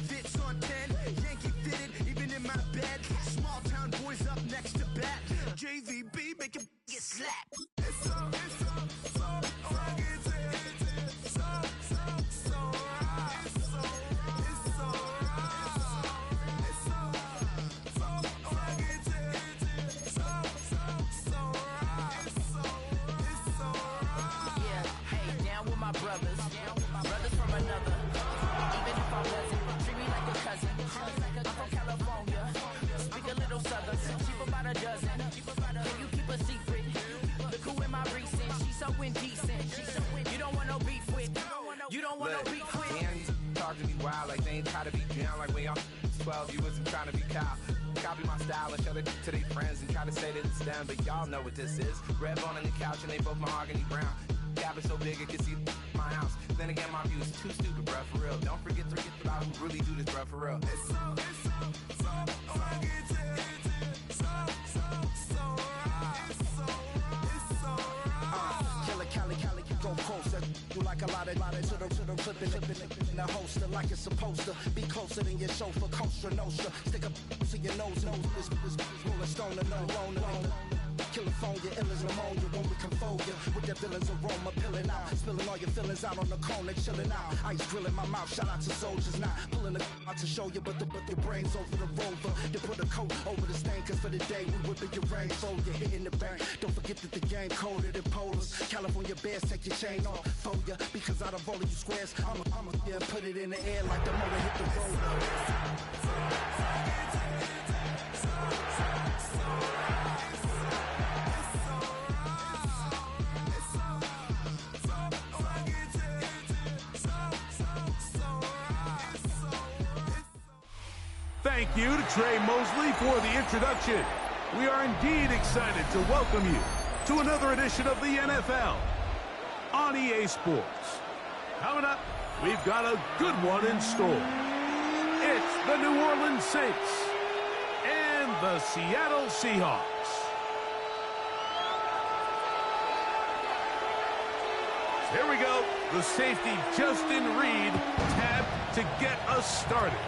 Fits on 10, Yankee fitted, even in my bed. Small town boys up next to bat. JVB, make him get slapped. It's so rugged. Brothers from another. Even if I wasn't, treat me like a cousin. I'm from California. Speak a little southern. Cheap about a dozen. Can you keep a secret? Look who in my recent. She's so indecent. You don't want no beef with. You don't want no beef with. Man, talk to me wild like they ain't try to be drowned. Like when y'all 12, you wasn't trying to be Kyle. Copy my style and show it to their friends and try to say that it's them, but y'all know what this is. Red bone on the couch and they both mahogany brown. Cabin so big it can see my house. Then again, my view is too stupid, bruh, for real. Don't forget about who really do this, bruh, for real. It's so Killer, go closer. You like a lot of to the clipping in the holster like it's supposed to be closer than your chauffeur, Costa Nostra. Stick up to your nose, this rolling stone and no loner. California, ill as pneumonia when we come for you. With that villain's aroma, pilling out. Spilling all your feelings out on the corner, chilling out. Ice grilling my mouth, shout out to soldiers. Not pulling the out to show you, but your brains over the rover. They put a coat over the stain, cause for the day we whipping your rain. So you're hitting the bank. Don't forget that the game coded in polars. California bears, take your chain off for ya. Because out of all of you squares, I'ma yeah, put it in the air like the motor hit the roller. Thank you to Trey Mosley for the introduction. We are indeed excited to welcome you to another edition of the NFL on EA Sports. Coming up, we've got a good one in store. It's the New Orleans Saints and the Seattle Seahawks. Here we go. The safety Justin Reed tapped to get us started.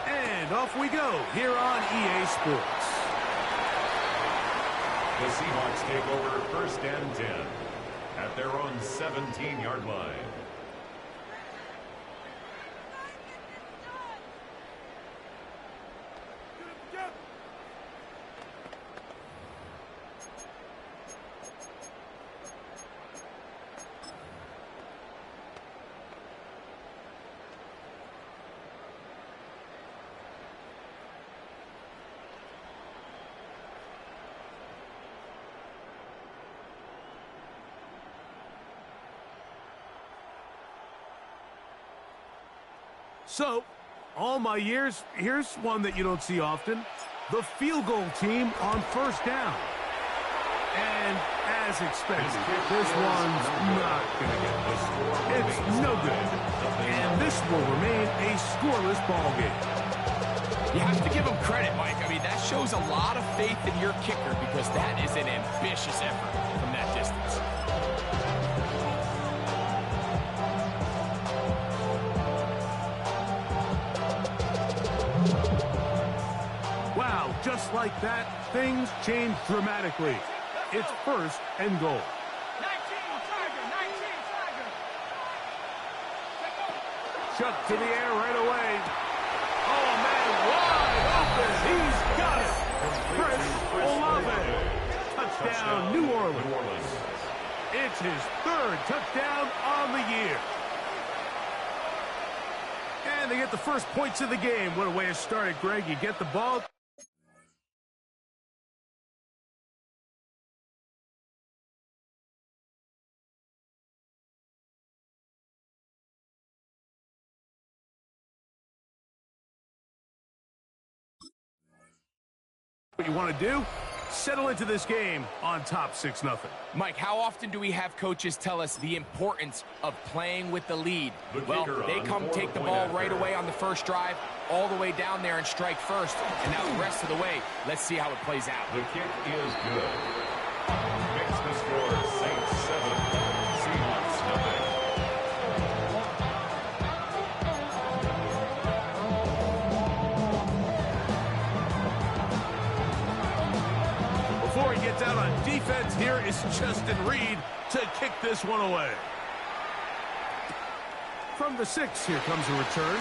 And off we go here on EA Sports. The Seahawks take over first and 10 at their own 17-yard line. So, all my years, here's one that you don't see often. The field goal team on first down. And as expected, this one's not going to get this score. It's no good. And this will remain a scoreless ball game. You have to give him credit, Mike. I mean, that shows a lot of faith in your kicker because that is an ambitious effort from that distance. Wow, just like that, things change dramatically. It's first and goal. 19, Tiger. Chuck to the air right away. Oh, man, wide open. He's got it. Chris Olave. Touchdown, New Orleans. It's his third touchdown on the year. And they get the first points of the game. What a way to start it, Greg. You get the ball. What you want to do? Settle into this game on top 6-0. Mike, how often do we have coaches tell us the importance of playing with the lead? Well, they come take the ball right away on the first drive, all the way down there and strike first. And now the rest of the way, let's see how it plays out. The kick is good. Makes the score Saints 7, Seahawks 0. gets out on defense, here is Justin Reed to kick this one away. From the 6, here comes a return.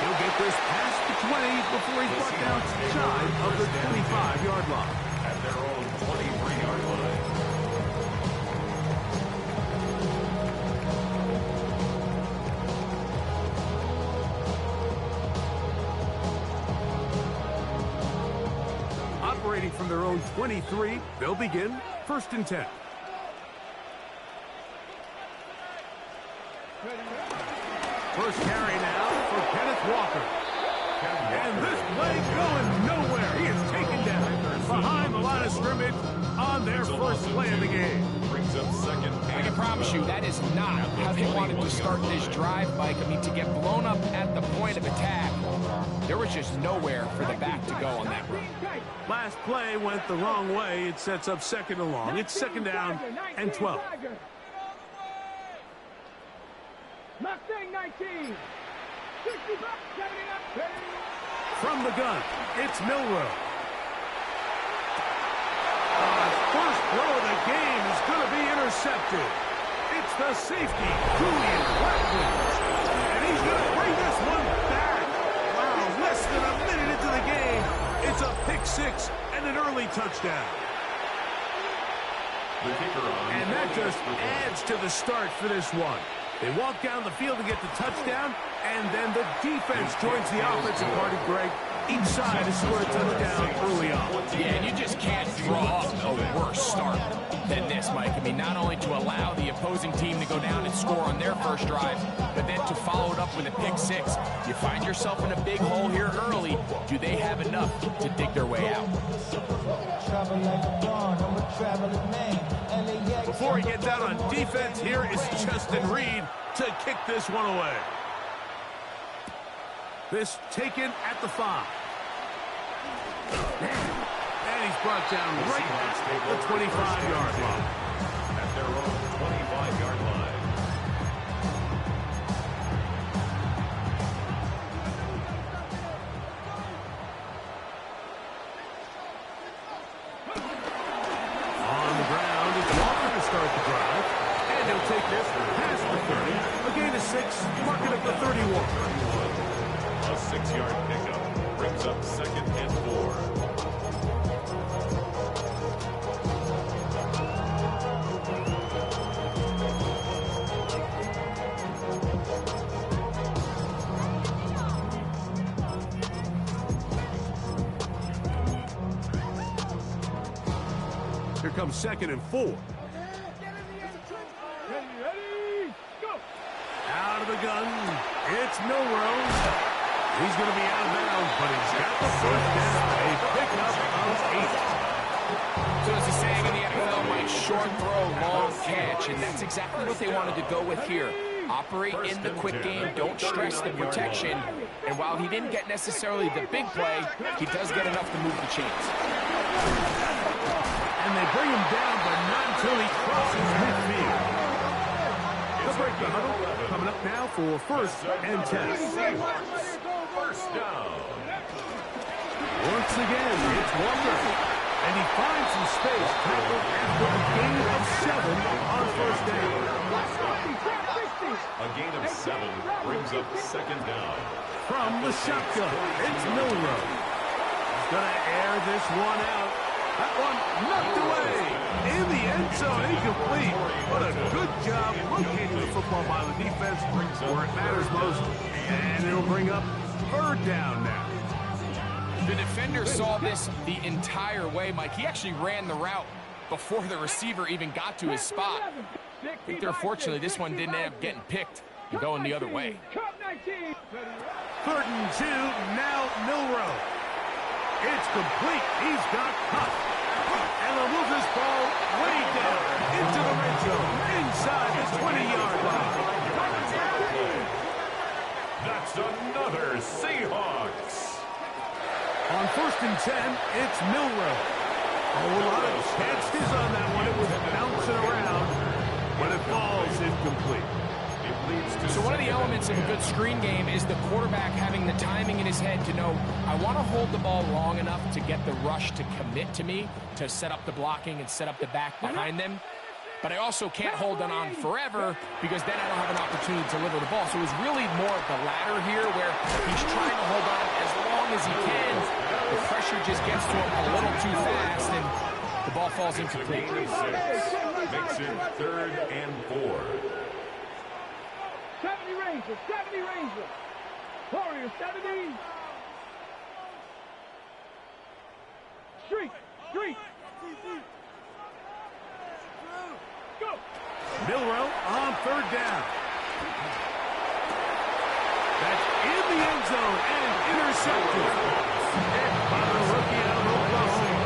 He'll get this past the 20 before he's brought down shy of the 25-yard line. At their own 23-yard line. Operating from their own 23, they'll begin 1st and 10. First carry now for Kenneth Walker. And this play going nowhere. He is taken down behind the line of scrimmage on their first play of the game. Brings up second. I can promise you that is not how they wanted to start this drive, Mike. I mean, to get blown up at the point of attack, there was just nowhere for the back to go on that run. Last play went the wrong way. It sets up 2nd and long. It's 2nd down and 12. Mustang 19. From the gun, it's Milroe. First throw of the game is going to be intercepted. It's the safety, Julian Blackwood. And he's going to bring this one back. Wow, less than a minute into the game. It's a pick 6 and an early touchdown. And that just adds to the start for this one. They walk down the field to get the touchdown, and then the defense joins the offensive party, Greg. Each side has scored a touchdown early on. Yeah, and you just can't draw up a worse start than this, Mike. I mean, not only to allow the opposing team to go down and score on their first drive, but then to follow it up with a pick 6. You find yourself in a big hole here early. Do they have enough to dig their way out? Before he gets out on defense, here is Justin Reed to kick this one away. This taken at the 5. And he's brought down right at the 25-yard line. At their own 25-yard line. On the ground, it's Walker to start the drive. And he'll take this past the 30. A gain of 6, marking up the 31. A 6-yard pickup brings up 2nd and 4. Here comes 2nd and 4. Out of the gun, it's Milroe. He's going to be out of bounds, but he's got the first down. A pickup of 8. So as the saying in the NFL, Mike, short throw, long catch, and that's exactly what they wanted to go with here. Operate in the quick game, don't stress the protection, and while he didn't get necessarily the big play, he does get enough to move the chains. And they bring him down, but not until he crosses midfield. The break the huddle coming up now for 1st and 10. First down. Once again, it's Walker. And he finds some space tackled after a gain of 7 on 1st down. A gain of 7 brings up 2nd down. From the shotgun, it's Milroe. He's going to air this one out. That one knocked away. In the end zone, incomplete. But a good job locating the football by the defense where it matters most. And it'll bring up 3rd down now. The defender saw this the entire way, Mike. He actually ran the route before the receiver even got to his spot. I think they're fortunately this one didn't end up getting picked and going the other way. 3rd and 2, now Milroe. It's complete. He's got Huff. And they'll move this ball way down into the red zone, inside the 20-yard line. That's another Seahawks. On 1st and 10, it's Milroe. A lot of chances on that one. It was bouncing around, but it falls incomplete. It So one of the elements of a good screen game is the quarterback having the timing in his head to know, I want to hold the ball long enough to get the rush to commit to me, to set up the blocking and set up the back behind them. But I also can't hold it on forever because then I don't have an opportunity to deliver the ball. So it was really more of the latter here where he's trying to hold on as long as he can. The pressure just gets to him a little too fast and the ball falls incomplete. Makes it 3rd and 4. 70 Rangers, 70 Rangers. Warriors, 70. Street. Go. Milroe on 3rd down. That's in the end zone and intercepted. Hit by the rookie out of Oklahoma.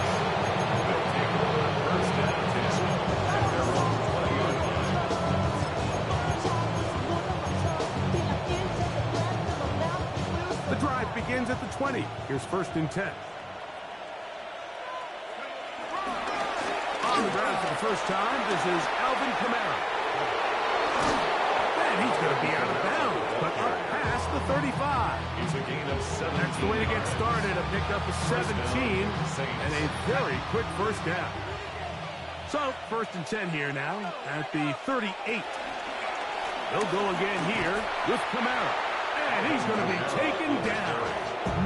They'll take over 1st and 10 at their own 20-yard line. The drive begins at the 20. Here's 1st and 10. On the ground for the first time, this is Alvin Kamara. And he's going to be out of bounds, but up past the 35. It's a gain of 7. That's the way to get started. A pickup of 17 and a very quick first down. So, 1st and 10 here now at the 38. They'll go again here with Kamara. And he's going to be taken down.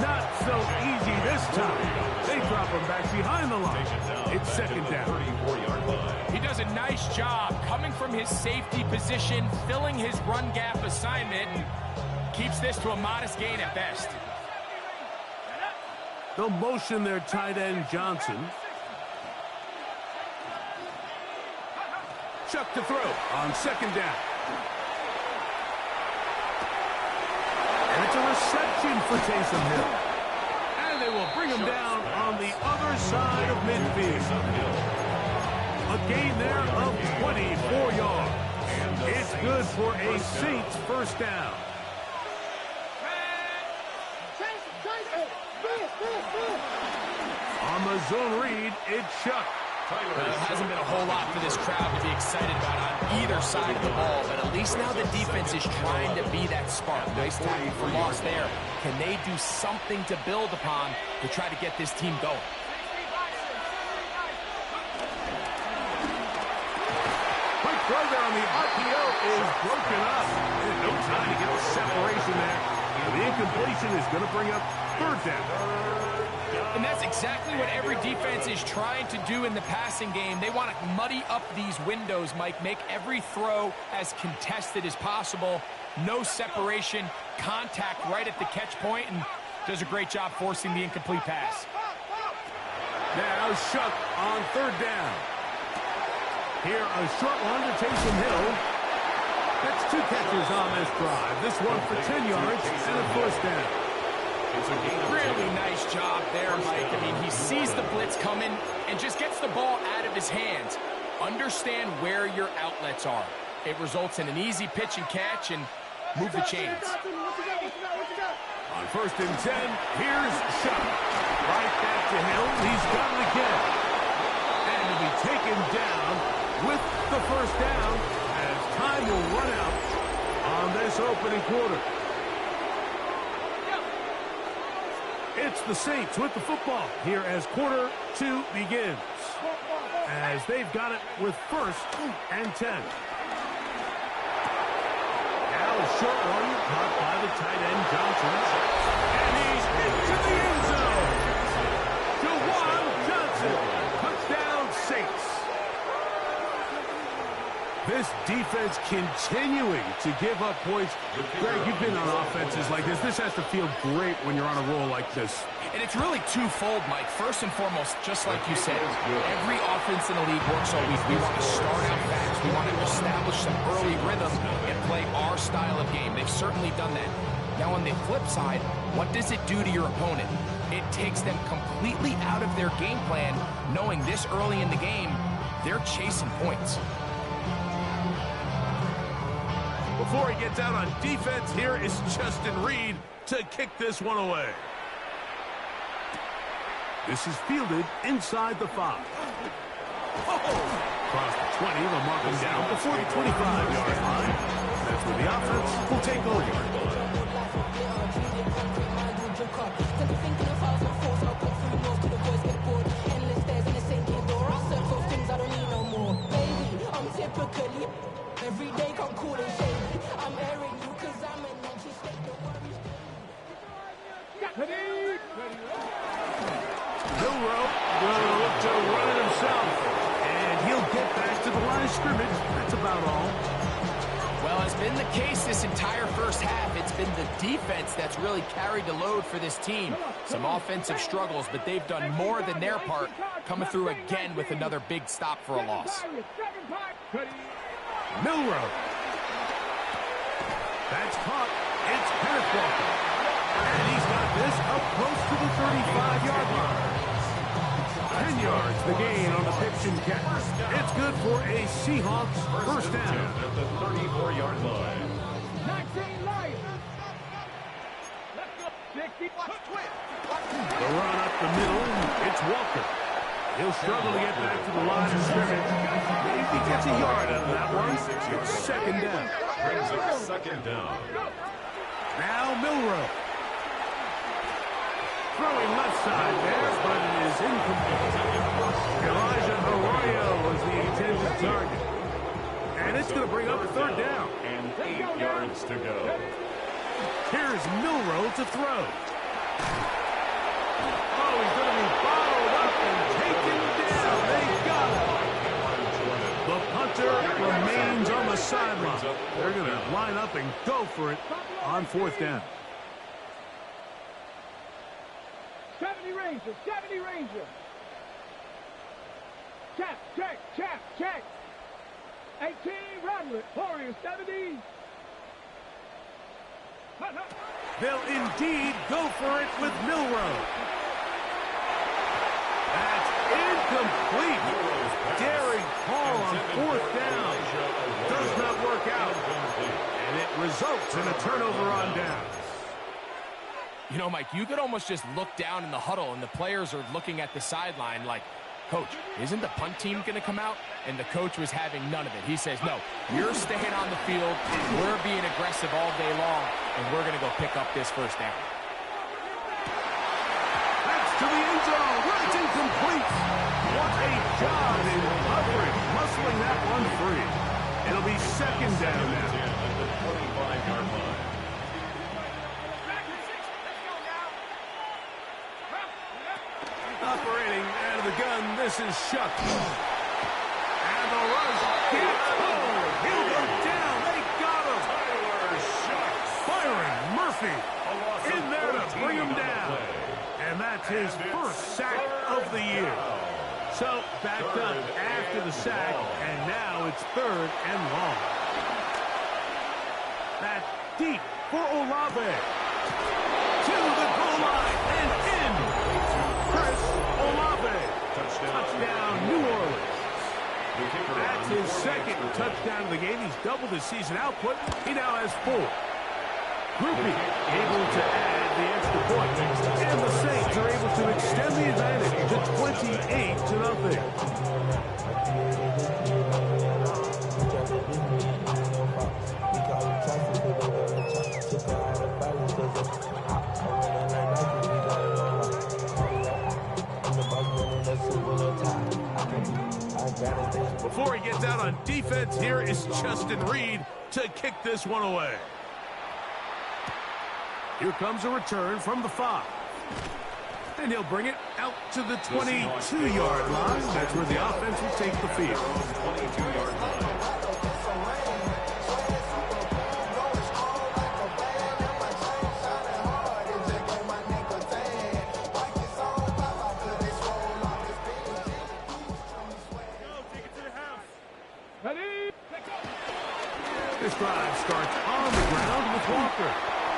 Not so easy this time. They drop him back behind the line. It's 2nd down. 34-yard line. He does a nice job coming from his safety position, filling his run gap assignment, and keeps this to a modest gain at best. They'll motion their tight end Johnson. Chuck to throw on 2nd down. And it's a reception for Taysom Hill. And they will bring him down on the other side of midfield. A gain there of 24 yards. It's good for a Saints first down. On the zone read, it's Chuck. There hasn't been a whole lot for this crowd to be excited about on either side of the ball, but at least now the defense is trying to be that spark. Nice tackle for loss there. Can they do something to build upon to try to get this team going? Quick throw there on the RPO is broken up. There's no time to get the separation there. The incompletion is going to bring up 3rd down. And that's exactly what every defense is trying to do in the passing game. They want to muddy up these windows, Mike, make every throw as contested as possible. No separation, contact right at the catch point, and does a great job forcing the incomplete pass. Now Shuck on 3rd down. Here a short one to Taysom Hill. That's 2 catches on this drive. This one for 10 yards and a 1st down. Really nice job there, Mike. I mean, he sees the blitz coming and just gets the ball out of his hands. Understand where your outlets are. It results in an easy pitch and catch and move the chains. On 1st and 10, here's Shuck. Right back to Hill. He's got it again. And he'll be taken down with the 1st down as time will run out on this opening quarter. It's the Saints with the football here as quarter 2 begins. As they've got it with 1st and 10. Now a short one caught by the tight end Johnson. And he's into the end zone. Juwan Johnson. Touchdown Saints. This defense continuing to give up points. Greg, you've been on offenses like this. This has to feel great when you're on a roll like this. And it's really twofold, Mike. First and foremost, just like you said, every offense in the league works all week. We want to start out fast. We want to establish some early rhythm and play our style of game. They've certainly done that. Now, on the flip side, what does it do to your opponent? It takes them completely out of their game plan, knowing this early in the game, they're chasing points. Before he gets out on defense, here is Justin Reed to kick this one away. This is fielded inside the 5. across the 20. They'll mark him down before the 25-yard line. That's where the offense will take over. Every day come cool and shady. I'm airing you cause I'm an anxious state. Milroe will look to run it himself. And he'll get back to the line of scrimmage. That's about all. Well, it's been the case this entire first half. It's been the defense that's really carried the load for this team. Some offensive struggles, but they've done more than their part, coming through again with another big stop for a loss. Milroe. That's caught. It's Kenneth Walker. And he's got this up close to the 35-yard line. 10 yards the gain on the pitch and catch. It's good for a Seahawks first down. At the 34-yard line. The run up the middle. It's Walker. He'll struggle to get back to the line of scrimmage. If he gets a yard out of that one, it's second down. Brings it second down. Now Milroe. Throwing left side there, but it is incomplete. Elijah Arroyo was the intended target. And it's going to bring up a third down. And 8 yards to go. Here's Milroe to throw. Oh, he's going to be bottled up and taken down. They got him. The punter remains on the sideline. They're going to line up and go for it on fourth down. 70 Ranger, 70 Ranger. Check, check, check, check. 18 Roderick, Warriors 70. They'll indeed go for it with Milroe. That's incomplete. Daring call on fourth down. Does not work out. And it results in a turnover on downs. You know, Mike, you could almost just look down in the huddle, and the players are looking at the sideline like, Coach, isn't the punt team going to come out? And the coach was having none of it. He says, no, you're staying on the field. We're being aggressive all day long, and we're going to go pick up this first down. That's to the end zone. Well, it's incomplete. What a job in coverage, muscling that one free. It'll be second down now. At the 25-yard line. Operating out of the gun, this is Shuck. And the rush gets home. He'll go down. They got him. Tyler Shuck. Byron Murphy in there to bring him down. And that's his first sack of the year. So backed up after the sack, and now it's third and long. That's deep for Olave. To the goal line and in. Chris Olave. Touchdown, New Orleans. That's his second touchdown of the game. He's doubled his season output. He now has 4. Groupie able to add the extra point. And the Saints are able to extend the advantage to 28-0. Before he gets out on defense, here is Justin Reed to kick this one away. Here comes a return from the 5. And he'll bring it out to the 22-yard line. That's where the offense will take the field. 22-yard line. This drive starts on the ground with Walker.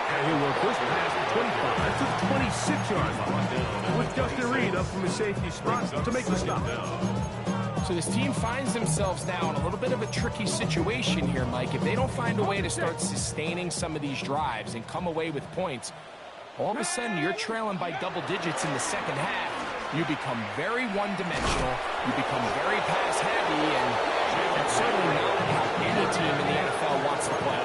And he'll work this past the 25 to the 26-yard line. With Justin Reed up from his safety spot to make the stop. So this team finds themselves now in a little bit of a tricky situation here, Mike. If they don't find a way to start sustaining some of these drives and come away with points, all of a sudden you're trailing by double digits in the second half. you become very one-dimensional, you become very pass-heavy, and that's certainly not how any team in the NFL wants to play.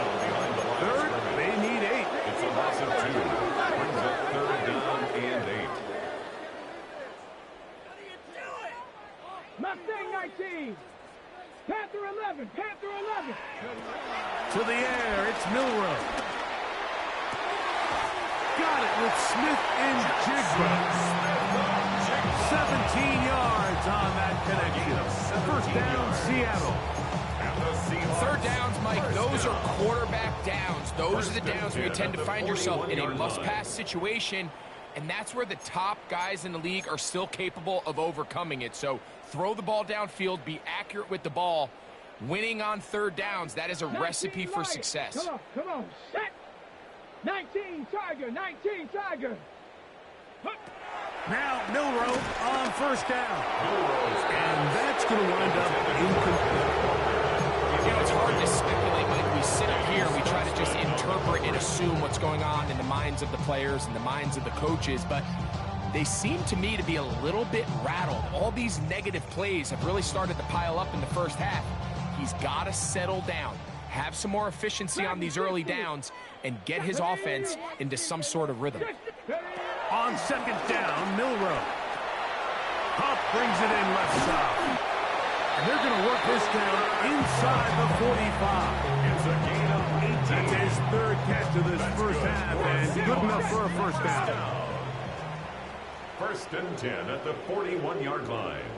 Third, they need 8. It's a loss of 2. Brings up 3rd down and 8. Mustang 19. Panther 11. Panther 11. To the air, it's Milroe. Got it with Smith and Jigba. 17 yards on that connection. First down, Seattle. 3rd downs, Mike, those are quarterback downs. Those are the downs where you tend to find yourself in a must-pass situation, and that's where the top guys in the league are still capable of overcoming it. So throw the ball downfield, be accurate with the ball. Winning on 3rd downs, that is a recipe for success. Come on, set. 19 Tiger, 19 Tiger. Now Milroe on 1st down. And that's going to wind up incomplete. You know, it's hard to speculate, Mike. We sit up here, we try to just interpret and assume what's going on in the minds of the players and the minds of the coaches, but they seem to me to be a little bit rattled. All these negative plays have really started to pile up in the first half. He's got to settle down, have some more efficiency on these early downs, and get his offense into some sort of rhythm. On 2nd down, Milroe. Huff brings it in left side. And they're going to work this down inside the 45. It's a gain of 18. That's his 3rd catch of this first half, and good enough for a first down. 1st and 10 at the 41-yard line.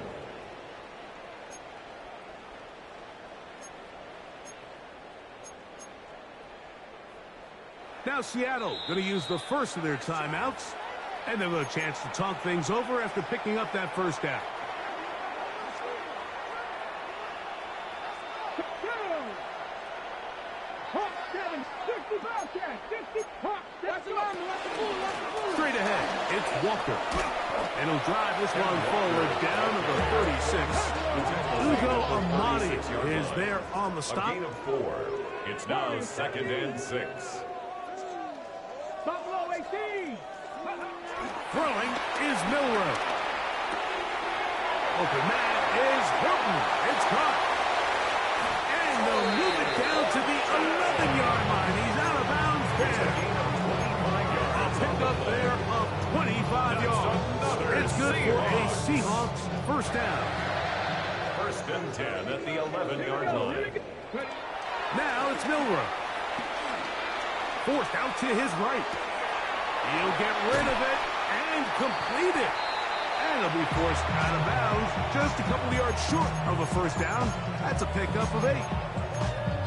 Now Seattle going to use the first of their timeouts, and they'll have a chance to talk things over after picking up that first down. Straight ahead, it's Walker. And he'll drive this one forward down to the 36. Ugo Amadi is there on the stop. A gain of 4. It's now 2nd and 6. Buffalo 18. Throwing is Milroe. Open man is Horton. It's caught. And they'll move it down to the 11-yard line. He's out of bounds there. A pickup there of 25 yards. It's good for a Seahawks first down. 1st and 10 at the 11-yard line. Now it's Milroe. Forced out to his right. He'll get rid of it and complete it. And he'll be forced out of bounds just a couple of yards short of a first down. That's a pickup of 8.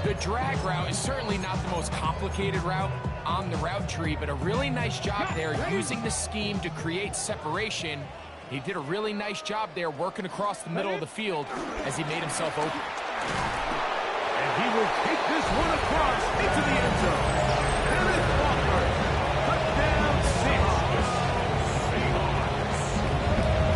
The drag route is certainly not the most complicated route on the route tree, but a really nice job there using the scheme to create separation. He did a really nice job there working across the middle of the field as he made himself open. And he will take this one across into the end zone. Kenneth Walker, touchdown Seahawks.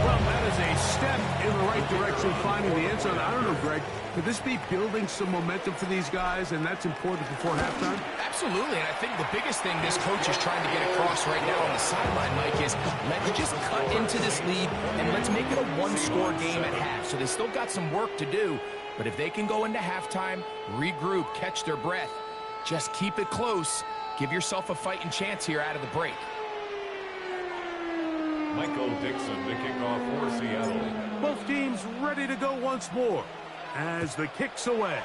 Well, that is a step in the right direction, finding the end zone. I don't know, Greg, could this be building some momentum for these guys, and that's important before halftime? Absolutely, and I think the biggest thing this coach is trying to get across right now on the sideline, Mike, is let's just cut into this lead and let's make it a one-score game at half. So they still got some work to do, but if they can go into halftime, regroup, catch their breath, just keep it close, give yourself a fighting chance here out of the break. Michael Dixon to kick off for Seattle. Both teams ready to go once more as the kick's away.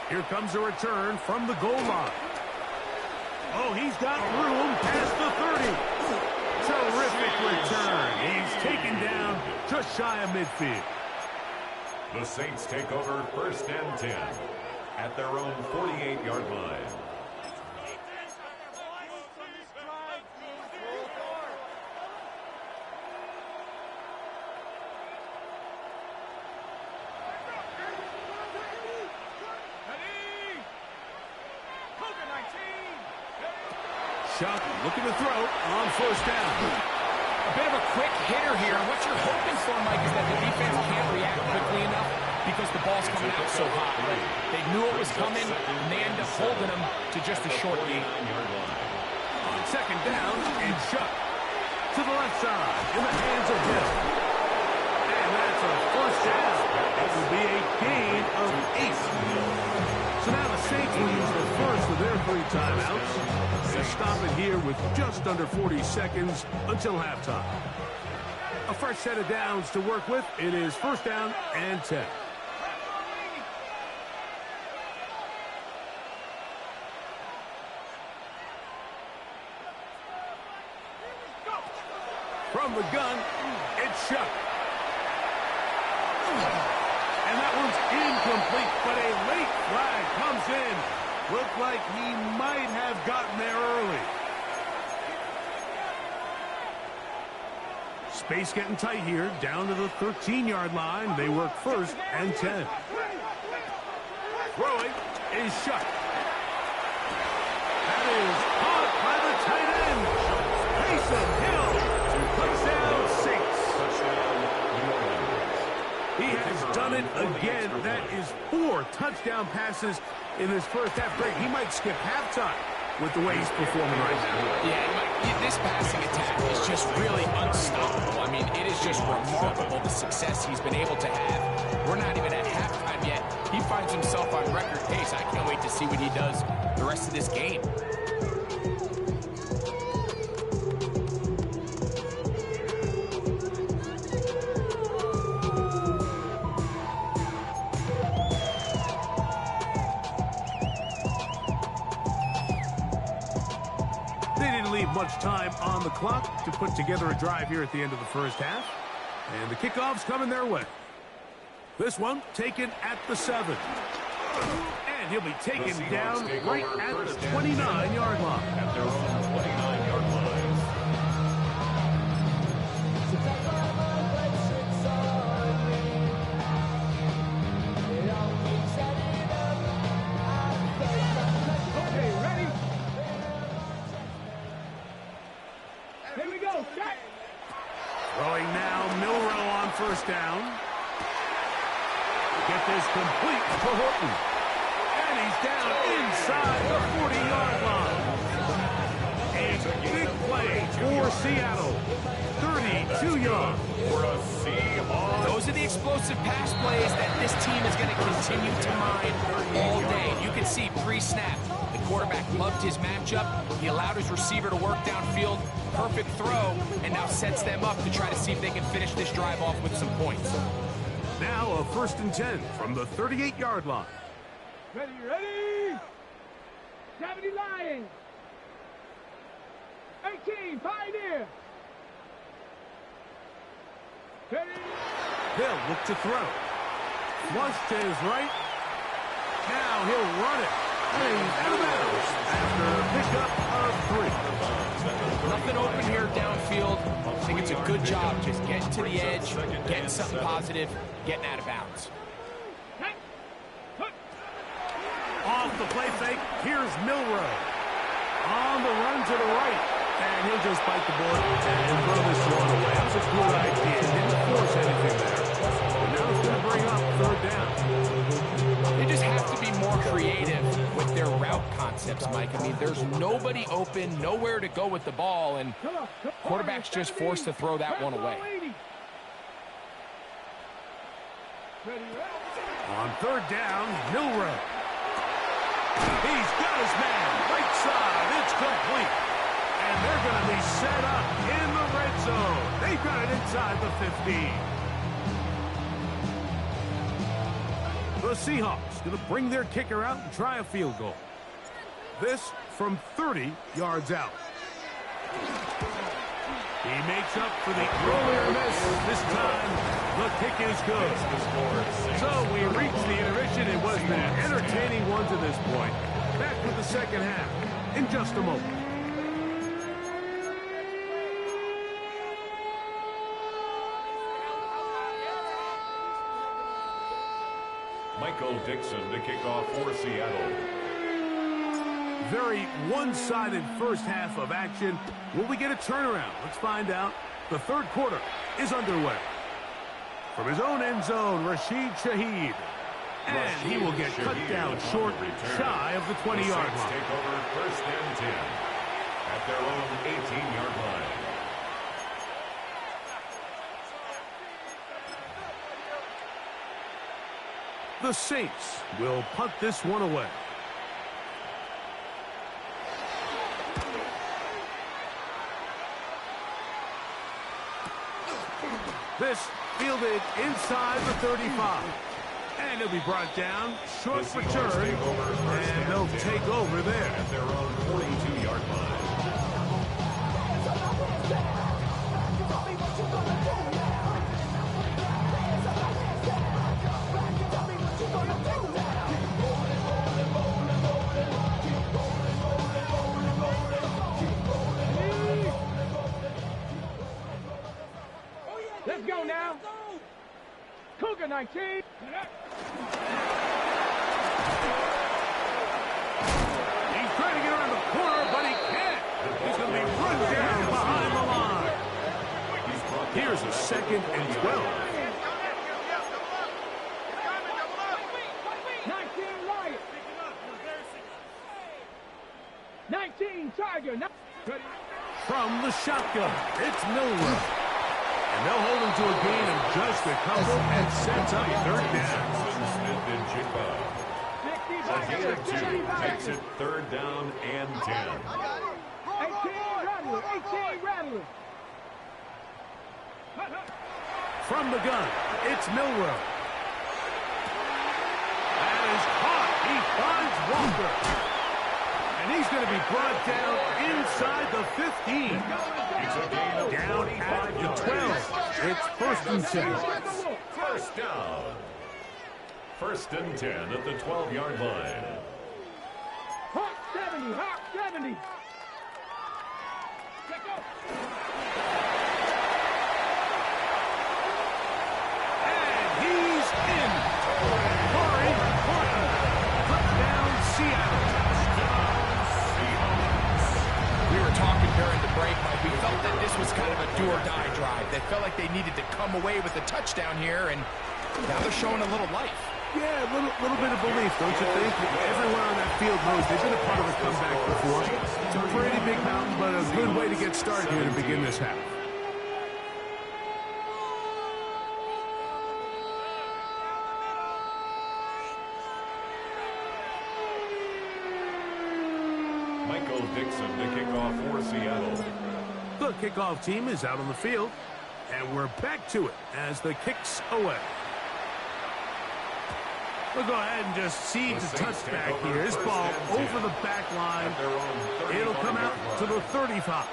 Here comes a return from the goal line. Oh, he's got room past the 30. Terrific return. He's taken down just shy of midfield. The Saints take over 1st and 10 at their own 48-yard line. Chuck looking to throw on 1st down. A bit of a quick hitter here. What you're hoping for, Mike, is that the defense can't react quickly enough because the ball's coming out so hot. They knew it was coming, and they end up holding them to just a short gain. On second down, it's Shough. To the left side, in the hands of Hill. And that's a first down. It will be a gain of 8. So now the Saints will use the first of their 3 timeouts. They stop it here with just under 40 seconds until halftime. A fresh set of downs to work with. It is first down and 10. From the gun, it's Shough. And that one's incomplete, but a late flag comes in. Looked like he might have gotten there early. Space getting tight here, down to the 13-yard line. They work first and 10. Throwing is Shough. That is caught by the tight end. Taysom Hill. Touchdown, Saints. He has done it again. That is 4 touchdown passes in this first half. Great. He might skip halftime with the way he's performing right now. Yeah, this passing attack is just really unstoppable. I mean, it is just remarkable the success he's been able to have. We're not even at halftime yet. He finds himself on record pace. I can't wait to see what he does the rest of this game. Much time on the clock to put together a drive here at the end of the first half. And the kickoff's coming their way. This one taken at the 7. And he'll be taken down right at the 29-yard line. At their own 29-yard line. Throwing now, Milroe on first down. Get this complete to Horton. And he's down inside the 40-yard line. A big play for Seattle. 32 yards. For a Seahawks. Those are the explosive pass plays that this team is going to continue to mine all day. You can see pre-snap. The quarterback loved his matchup. He allowed his receiver to work downfield. Perfect throw, and now sets them up to try to see if they can finish this drive off with some points. Now a first and 10 from the 38-yard line. Ready, ready! 70 Lions! 18, Pioneer! Ready! Hill look to throw. Flush to his right. Now he'll run it. Out of bounds after a pickup of 3. Nothing open here downfield. I think it's a good job just getting to the edge, getting something positive, getting out of bounds. Off the play fake, here's Milroe. On the run to the right. And he'll just bite the board and throw this one away. That was a good idea. Didn't force anything there. And now it's going to bring up third down. They just have to be more creative with their route concepts, Mike. I mean, there's nobody open, nowhere to go with the ball, and quarterback's just forced to throw that one away. On third down, Milroe. He's got his man. Right side. It's complete. And they're going to be set up in the red zone. They've got it inside the 15. The Seahawks going to bring their kicker out and try a field goal. This from 30 yards out. He makes up for the earlier miss. This time, the kick is good. So we reach the intermission. It was an entertaining one to this point. Back with the second half in just a moment. Michael Dixon to kick off for Seattle. Very one-sided first half of action. Will we get a turnaround? Let's find out. The third quarter is underway. From his own end zone, Rashid Shaheed. And he will get cut down short, shy of the 20-yard line. Take over first and 10. at their own 18-yard line. The Saints will punt this one away. This fielded inside the 35. And it'll be brought down, short return, and they'll take over there. At their own 42-yard line. Let's go now. Cougar 19. He's trying to get around the corner, but he can't. He's going to be run down behind the line. Here's a 2nd and 12. 19 Riot. 19 Tiger. From the shotgun, it's Millward. And they'll hold him to a gain of just a couple and sets up 3rd down. Smith and Jigba. A gain of 2 makes it 3rd down and 10. 18 Rattler. 18 Rattler. From the gun, it's Millward. That is caught. He finds Walker. And he's going to be brought down inside the 15. Down at the 12. It's 1st and 10. First down. 1st and 10 at the 12-yard line. Hawk 70. Hawk 70. And he's in. Corey Horton. Touchdown, Seattle. We were talking during the break, Mike. We felt that this was kind of a do-or-die drive. They felt like they needed to come away with a touchdown here, and now they're showing a little life. Yeah, a little bit of belief, don't you think? Everyone on that field knows they've been a part of a comeback before. It's a pretty big mountain, but a good way to get started here to begin this half. Michael Dixon to kick off for Seattle. The kickoff team is out on the field, and we're back to it as the kick's away. We'll go ahead and just see the touchback here. This ball over the back line. It'll come out to the 35.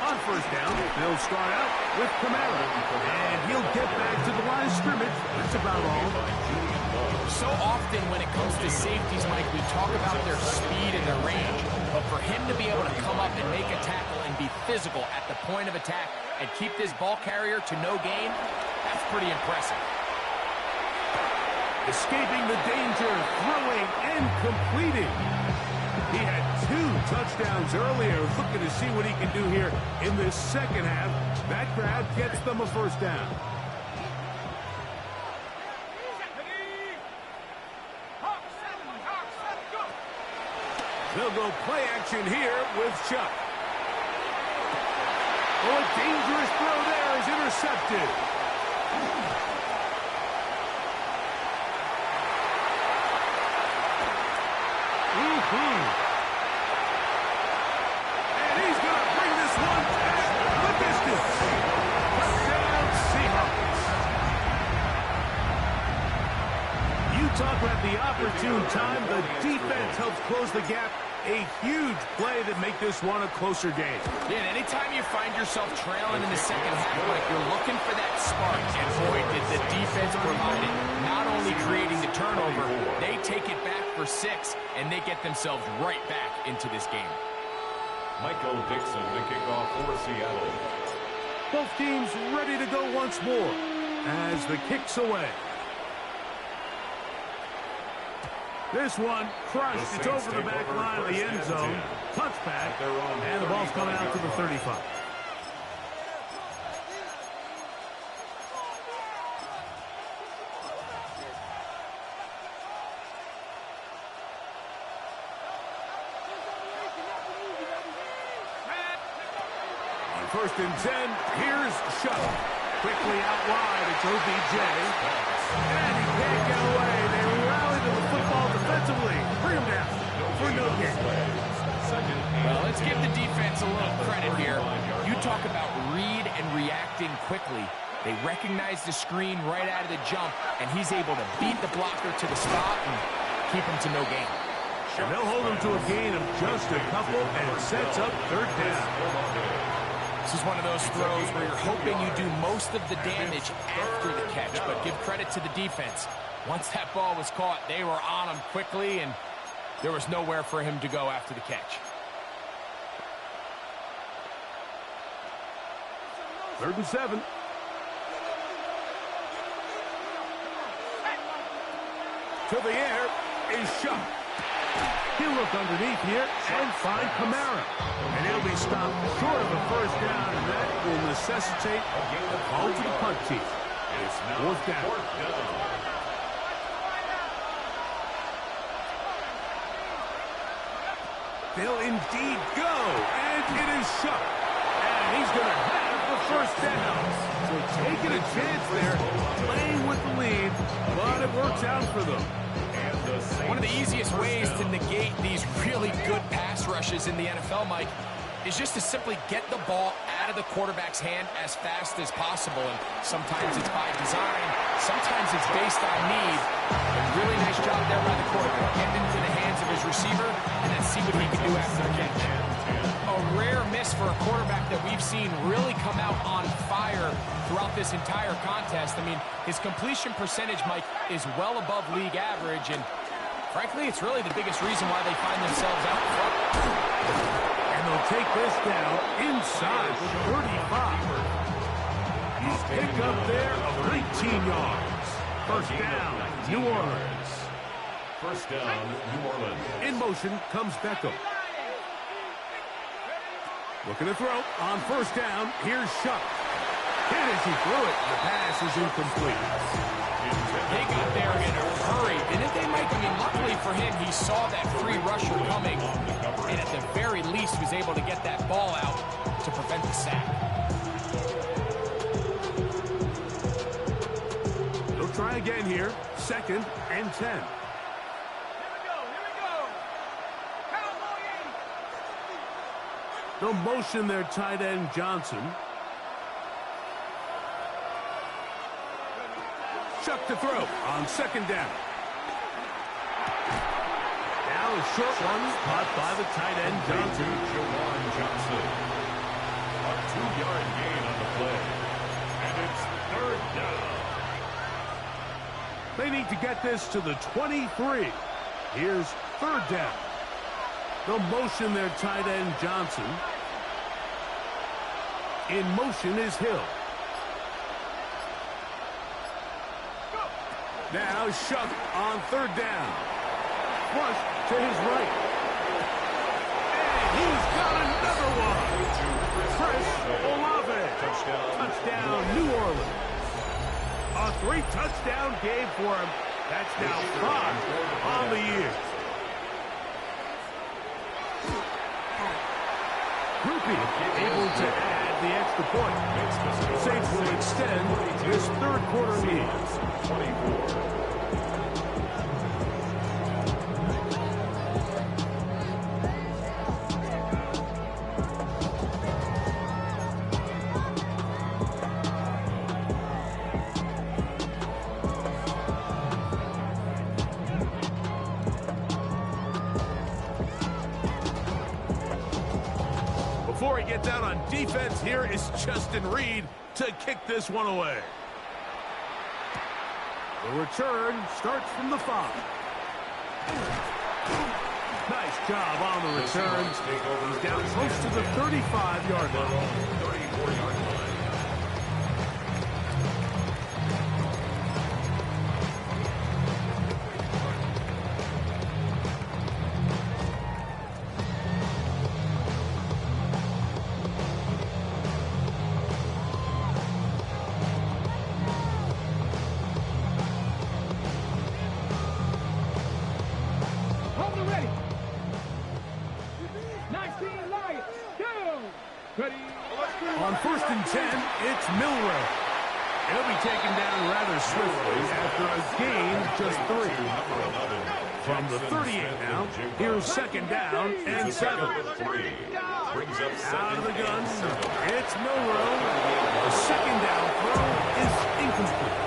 On 1st down, they'll start out with Kamara. And he'll get back to the line of scrimmage. That's about all. So often when it comes to safeties, Mike, we talk about their speed and their range. But for him to be able to come up and make a tackle and be physical at the point of attack and keep this ball carrier to no gain, that's pretty impressive. Escaping the danger, throwing and completing. He had 2 touchdowns earlier, looking to see what he can do here in this 2nd half. That grab gets them a 1st down. They'll go play action here with Chuck. Oh, a dangerous throw there is intercepted. And he's going to bring this one back the distance. Touchdown, Seahawks. You talk about the opportune time. The defense helps close the gap. A huge play that make this one a closer game. Yeah, and anytime you find yourself trailing in the 2nd half, like you're looking for that spark, and boy, did the defense provide it. Not only creating the turnover, they take it back for 6, and they get themselves right back into this game. Michael Dixon to kick off for Seattle. Both teams ready to go once more as the kick's away. This one crushed. It's over the back line of the end zone. Touchback. And the ball's coming out to the 35. first and 10. Here's Shuck. Quickly out wide. It's OBJ. And he can't get away. They rally to the football defensively. Bring him down for no gain. Well, let's give the defense a little credit here. You talk about read and reacting quickly. They recognize the screen right out of the jump, and he's able to beat the blocker to the spot and keep him to no gain. And they'll hold him to a gain of just a couple, and it sets up third down. This is one of those throws where you're hoping you do most of the damage after the catch, but give credit to the defense. Once that ball was caught, they were on him quickly, and there was nowhere for him to go after the catch. Third and 7. To the air is Shuck. He'll look underneath here and find Kamara. And he'll be stopped short of a first down, and that will necessitate a call to the punt team. It's fourth down. They'll indeed go, and it is Shuck. And he's going to have the first down. So taking a chance there, playing with the lead, but it works out for them. One of the easiest ways to negate these really good pass rushes in the NFL, Mike, is just to simply get the ball out of the quarterback's hand as fast as possible. And sometimes it's by design, sometimes it's based on need. A really nice job there by the quarterback. Get into the hands of his receiver and then see what he can do after the catch. A rare miss for a quarterback that we've seen really come out on fire throughout this entire contest. I mean, his completion percentage, Mike, is well above league average, and frankly, it's really the biggest reason why they find themselves out front. And they'll take this down inside the 35. He's picked up there of 19 yards. First down, New Orleans. First down, New Orleans. In motion comes Beckham. Looking to throw on first down. Here's Shuck. And as he threw it, the pass is incomplete. They got there in a hurry, didn't they, Mike? I mean, luckily for him, he saw that free rusher coming, and at the very least was able to get that ball out to prevent the sack. They'll try again here. Second and 10. They'll motion their tight end, Johnson. Shuck to throw on second down. Now a short one caught by the tight end, Johnson. Jawan Johnson. A 2-yard gain on the play. And it's third down. They need to get this to the 23. Here's third down. They'll motion their tight end, Johnson. In motion is Hill. Now Shuck on third down. Flush to his right. And he's got another one. Chris Olave. Touchdown, New Orleans. A 3-touchdown game for him. That's now 5 on the year. Rupi able to add the extra point. Saints will extend this third quarter lead. 24. Before he gets out on defense, here is Justin Reed to kick this one away. The return starts from the 5. Nice job on the return. He's down close to the 35-yard line. 34-yard line. Ready. On 1st and 10, it's Milroe. He'll be taken down rather swiftly after a gain of just 3. From the 38 now, here's 2nd down and 7. Out of the gun, it's Milroe. The 2nd down throw is incomplete.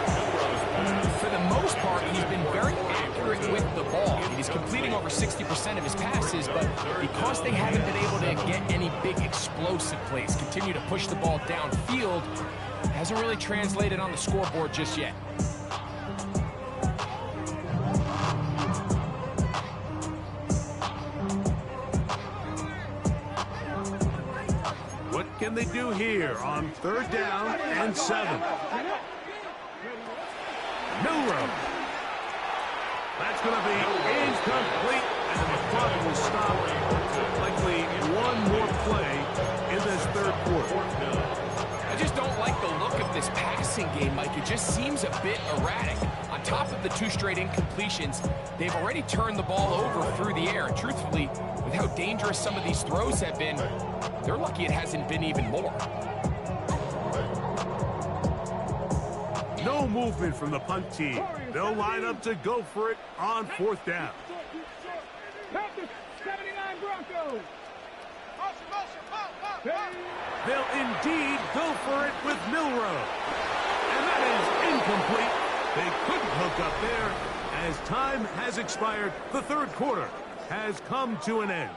For the most part, he's been very accurate with the ball. He's completing over 60% of his passes, but because they haven't been able to get any big explosive plays, continue to push the ball downfield, hasn't really translated on the scoreboard just yet. What can they do here on 3rd down and 7? Milroe. That's going to be incomplete, and the clock will stop. Likely one more play in this 3rd quarter. I just don't like the look of this passing game, Mike. It just seems a bit erratic. On top of the 2 straight incompletions, they've already turned the ball over through the air. And truthfully, with how dangerous some of these throws have been, they're lucky it hasn't been even more. No movement from the punt team. They'll line up to go for it on 4th down. Panthers, 79 Broncos. They'll indeed go for it with Milroe. And that is incomplete. They couldn't hook up there. As time has expired, the 3rd quarter has come to an end.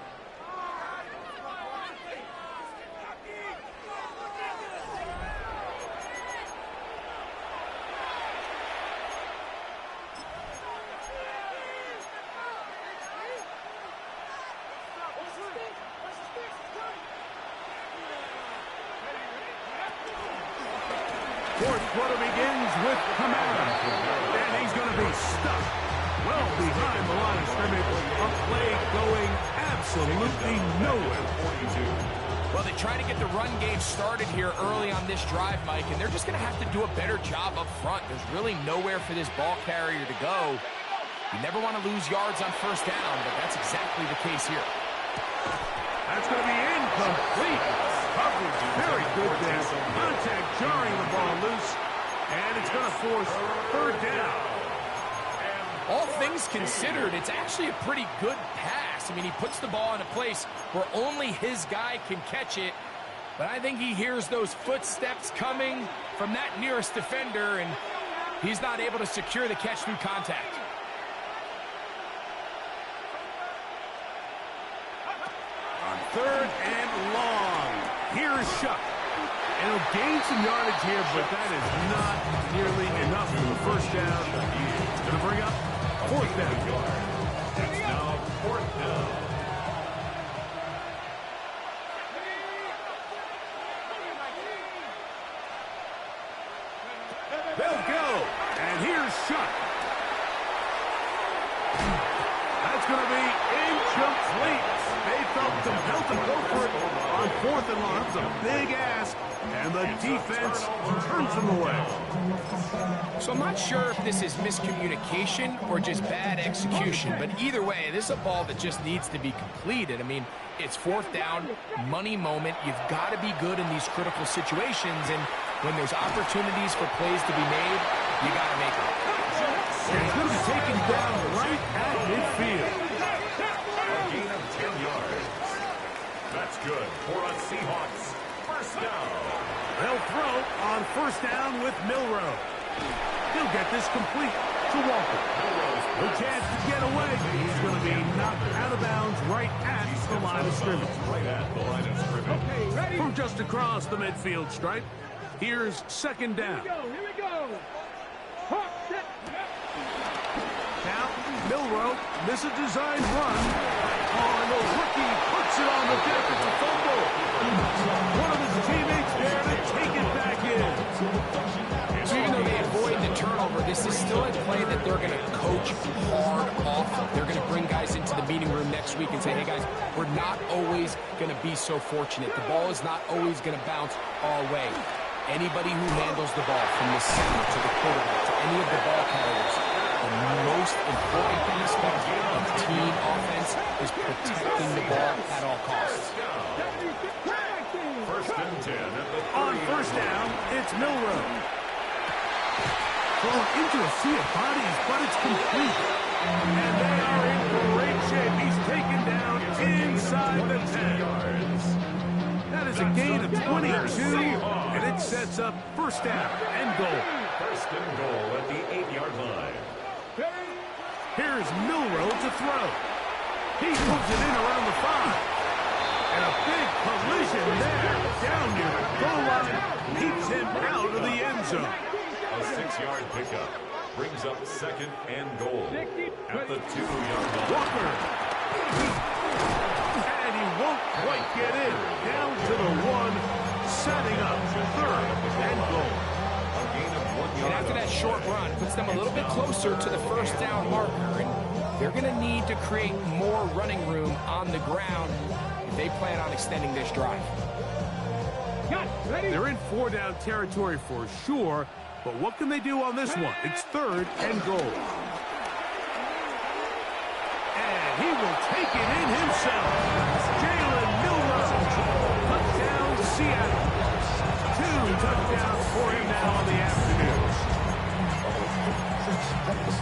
Fourth quarter begins with Kamara, and he's going to be stuck well behind the line of scrimmage. A play going absolutely nowhere. Well, they try to get the run game started here early on this drive, Mike, and they're just going to have to do a better job up front. There's really nowhere for this ball carrier to go. You never want to lose yards on 1st down, but that's exactly the case here. That's going to be incomplete. Coverage very good there. Contact jarring the ball loose, and it's going to force 3rd down. All things considered, it's actually a pretty good pass. I mean, he puts the ball in a place where only his guy can catch it, but I think he hears those footsteps coming from that nearest defender, and he's not able to secure the catch through contact. On 3rd and long, here's Shuck. And he'll gain some yardage here, but that is not nearly enough for the 1st down. It's going to bring up 4th down. It's now 4th down. They'll go. And here's Shuck. That's going to be incomplete. They felt compelled to go for it on 4th and long. It's a big ask, and the defense turns them away. So I'm not sure if this is miscommunication or just bad execution, but either way, this is a ball that just needs to be completed. I mean, it's 4th down, money moment. You've got to be good in these critical situations, and when there's opportunities for plays to be made, you got to make them. And he's going to be taken down right at midfield. A gain of 10 yards. That's good for a Seahawks 1st down. They'll throw on 1st down with Milroe. He'll get this complete to Walker. No chance to get away. He's going to be knocked out of bounds right at the line of scrimmage. Right at the line of scrimmage. Okay, ready? From just across the midfield stripe, here's 2nd down. Here we go. Hawk, set. Now, Milroe misses a design run. Oh, and the rookie puts it on the deck. It's a fumble. One of his teammates there to take it back in. So even though they avoid the turnover, this is still a play that they're going to coach hard off of. They're going to bring guys into the meeting room next week and say, hey, guys, we're not always going to be so fortunate. The ball is not always going to bounce our way. Anybody who handles the ball, from the center to the quarterback to any of the ball carriers, the most important aspect of team offense is protecting the ball at all costs. 1st and 10. On first down, it's Milroe. Thrown into a sea of bodies, but it's complete. And they are in great shape. He's taken down inside the 10. That is a gain of 22, and it sets up first down and goal. First and goal at the 8-yard line. Here's Milroe to throw. He moves it in around the 5. And a big collision there down near the goal line. Keeps him out of the end zone. A 6-yard pickup brings up second and goal at the 2-yard line. Walker. And he won't quite get in. Down to the 1, setting up third and goal. A gain of 1 yard. And after that short run, puts them a little bit closer to the first down marker. And they're going to need to create more running room on the ground if they plan on extending this drive. They're in 4-down territory for sure, but what can they do on this one? It's third and goal. And he will take it in himself. Jalen Milroe. Touchdown, Seattle. 2 touchdowns for him now on the afternoon.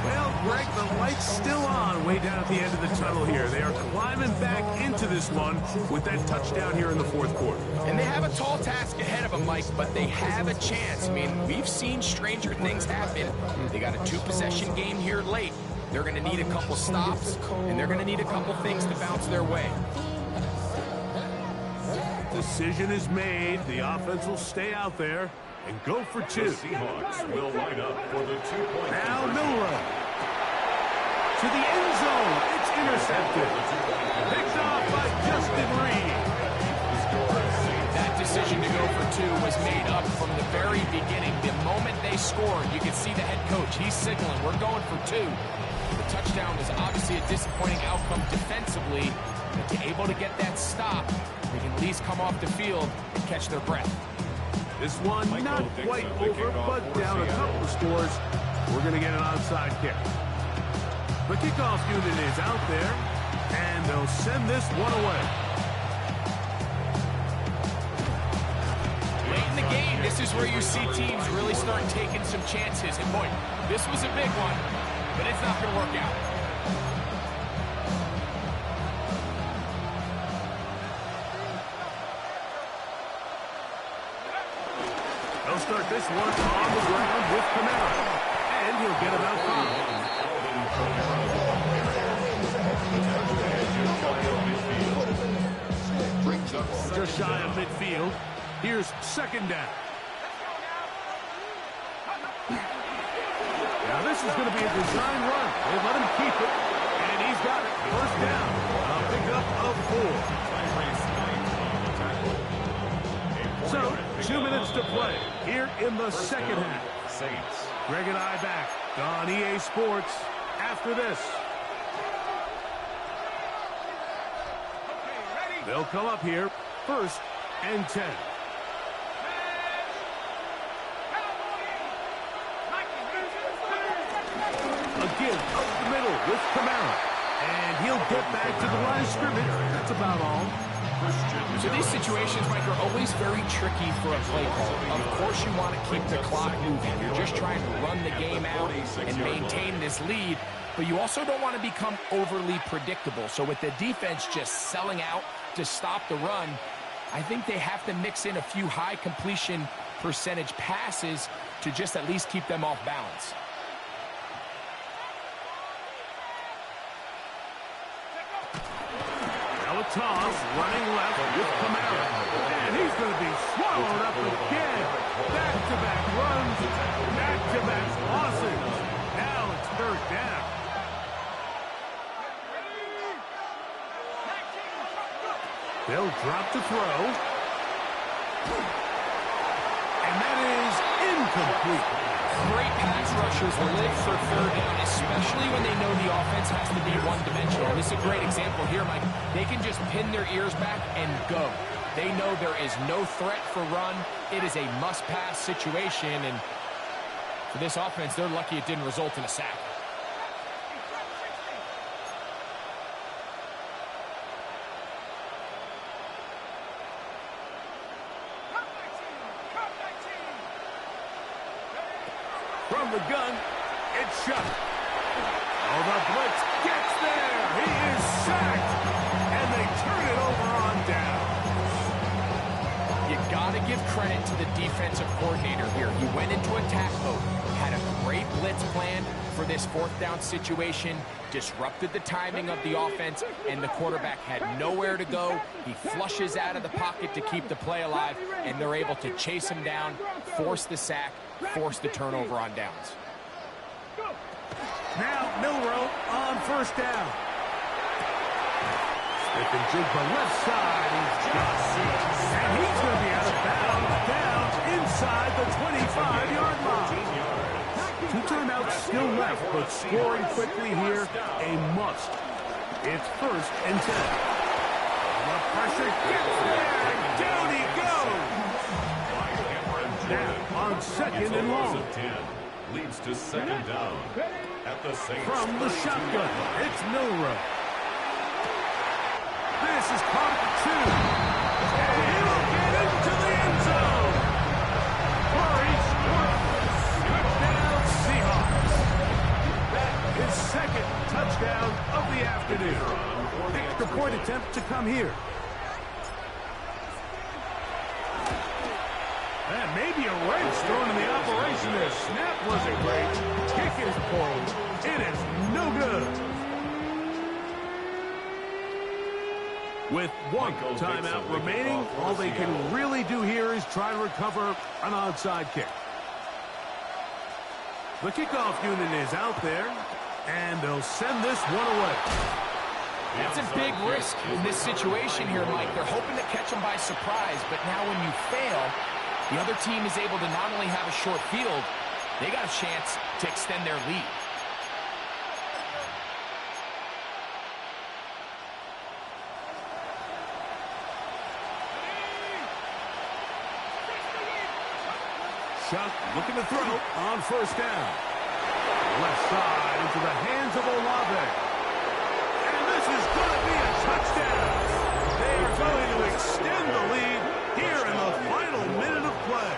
Well, Greg, the light's still on way down at the end of the tunnel here. They are climbing back into this one with that touchdown here in the fourth quarter. And they have a tall task ahead of them, Mike, but they have a chance. I mean, we've seen stranger things happen. They got a 2-possession game here late. They're going to need a couple stops, and they're going to need a couple things to bounce their way. Decision is made. The offense will stay out there and go for 2. The Seahawks will line up for the 2-point. Now Milroe. To the end zone. It's intercepted. Picked off by Justin Reed. That decision to go for 2 was made up from the very beginning. The moment they scored, you could see the head coach. He's signaling, we're going for 2. The touchdown was obviously a disappointing outcome defensively. But to able to get that stop, they can at least come off the field and catch their breath. This one not quite over, but down a couple of scores. We're going to get an onside kick. The kickoff unit is out there, and they'll send this one away. Late in the game, this is where you see teams really start taking some chances. And boy, this was a big one, but it's not going to work out. They'll start this one on the ground with Kamara, and he'll get about 5. Just shy of midfield. Here's second down. Now this is going to be a design run. They let him keep it, and he's got it. First down. A pickup of 4. So, 2 minutes to play here in the second half. Saints. Greg and I back on EA Sports after this. They'll come up here, first and 10. Again, up the middle with Kamara. And he'll get back to the line of scrimmage. That's about all. So these situations, Mike, are always very tricky for a play call. Of course you want to keep the clock moving. You're just trying to run the game out and maintain this lead, but you also don't want to become overly predictable. So with the defense just selling out to stop the run, I think they have to mix in a few high completion percentage passes to just at least keep them off balance. Toss running left with Kamara, and he's going to be swallowed up again. Back-to-back runs, back-to-back losses. Now it's third down. They'll drop to throw, and that is incomplete. Great pass rushers live for third down, especially when they know the offense has to be one-dimensional. This is a great example here, Mike. They can just pin their ears back and go. They know there is no threat for run. It is a must-pass situation, and for this offense, they're lucky it didn't result in a sack. from the gun. It's Shough. Oh, the blitz gets there. He is sacked. And they turn it over on down. You got to give credit to the defensive coordinator here. He went into attack mode, had a great blitz plan for this fourth down situation, disrupted the timing of the offense, and the quarterback had nowhere to go. He flushes out of the pocket to keep the play alive, and they're able to chase him down, force the sack, force the turnover on downs. Now Milroe on first down. Smith and Jigba left side. And he's going to be out of bounds down inside the 25-yard line. 2 timeouts still left, but scoring quickly here, a must. It's 1st and 10. The pressure gets there, and down he goes. Now on 2nd and long. Leads to 2nd down. At the Saints from the shotgun, it's Milroe. This is caught at the 2. And he'll get into the end zone. Murray scores. Touchdown, Seahawks. That is 2nd touchdown of the afternoon. Extra point attempt to come here. And maybe a wrench thrown in the operation there. Snap wasn't great. Kick is pulled. It is no good. With 1 timeout remaining, all they can really do here is try to recover an onside kick. The kickoff unit is out there, and they'll send this one away. That's a big risk in this situation here, Mike. They're hoping to catch them by surprise, but now when you fail, the other team is able to not only have a short field, they got a chance to extend their lead. Shough looking to throw on first down. Left side into the hands of Olave. And this is going to be a touchdown. They are going to extend the lead here in the final minute of play.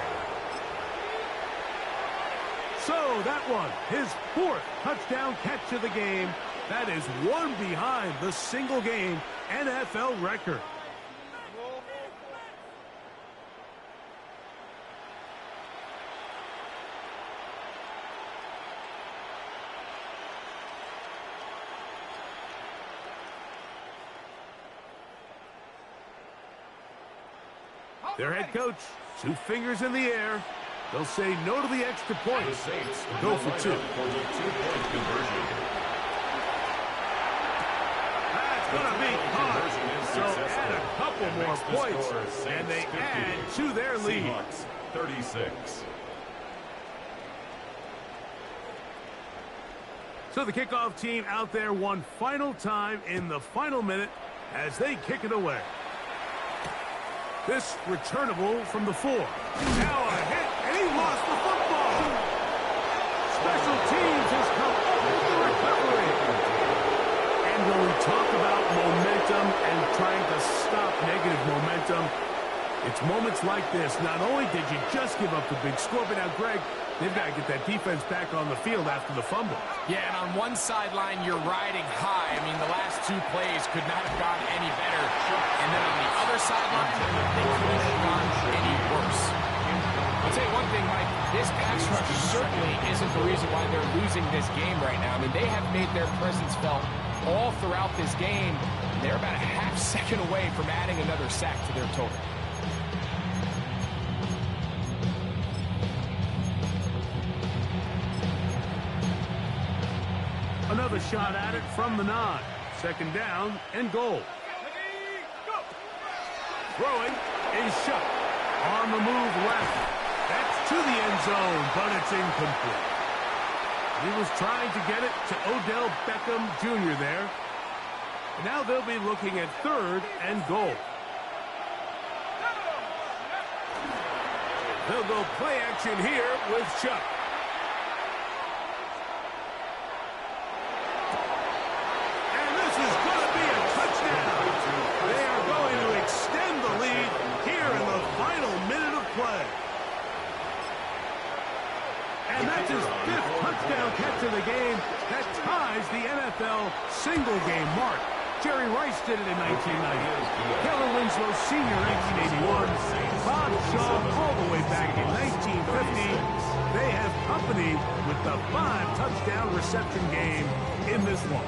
So that one, his 4th touchdown catch of the game. That is 1 behind the single-game NFL record. Their head coach, 2 fingers in the air. They'll say no to the extra point. The Saints go for 2. For the 2-point conversion. That's going to be caught. So add a couple more points, and they add to their lead. Seahawks 36. So the kickoff team out there one final time in the final minute as they kick it away. This returnable from the 4. Now a hit, and he lost the football. Special teams has come up with the recovery. And when we talk about momentum and trying to stop negative momentum, it's moments like this. Not only did you just give up the big score, but now, Greg, they've got to get that defense back on the field after the fumble. Yeah, and on one sideline, you're riding high. I mean, the last 2 plays could not have gone any better. And then on the other sideline, they couldn't have gone any worse. I'll tell you one thing, Mike. This pass rush certainly isn't the reason why they're losing this game right now. I mean, they have made their presence felt all throughout this game. They're about a half second away from adding another sack to their total. Another shot at it from the 9. 2nd down and goal. Throwing is Shough. On the move left. That's to the end zone, but it's incomplete. He was trying to get it to Odell Beckham Jr. there. And now they'll be looking at 3rd and goal. They'll go play action here with Shough. And That's his 5th touchdown catch of the game. That ties the NFL single-game mark. Jerry Rice did it in 1990. Kellen Winslow Sr. in 1981. Bob Shaw all the way back in 1950. They have company with the 5-touchdown reception game in this one.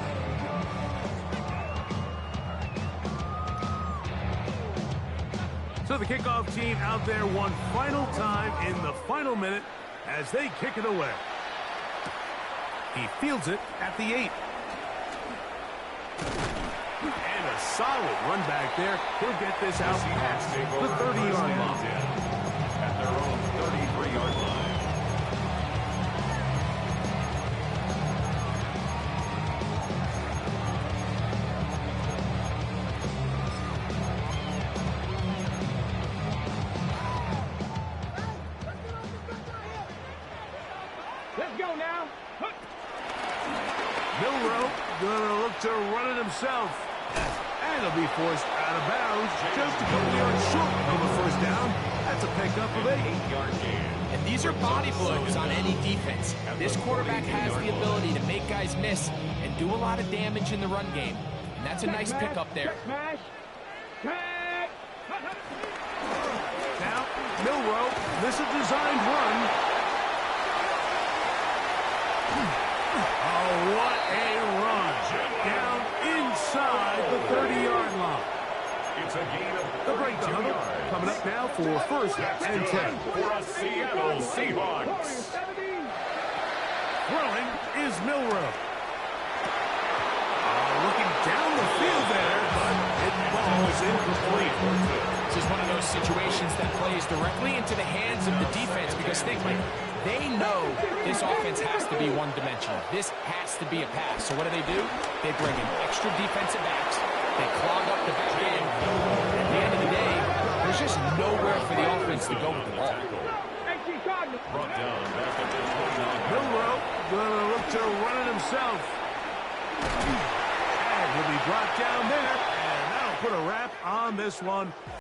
So the kickoff team out there one final time in the final minute as they kick it away. He fields it at the 8. And a solid run back there. He'll get this out past the 30-yard line. At their own 33-yard line. Let's go now. Milroe gonna look to run it himself. And he'll be forced out of bounds just a couple yards short of the first down. That's a pickup of 8. 8-yard gain. And these are body blows on any defense. This quarterback has the ability to make guys miss and do a lot of damage in the run game. And that's a nice pickup there. Smash. Tag. Now, Milroe, this is a designed run. Oh, what a run. Down inside the 30-yard line. It's a gain of The breakdown 32 yards. coming up now for 1st and 10. For a Seattle Seahawks. Throwing is Milroe. Looking down the field there, but it falls incomplete. This is one of those situations that plays directly into the hands of the defense because think, Mike, they know this offense has to be one-dimensional. This has to be a pass. So what do? They bring in extra defensive backs. They clog up the back end. At the end of the day, there's just nowhere for the offense to go with the ball. Brought down back at the 29. Milroe gonna look to run it himself. And he'll be brought down there, and that'll put a wrap on this one.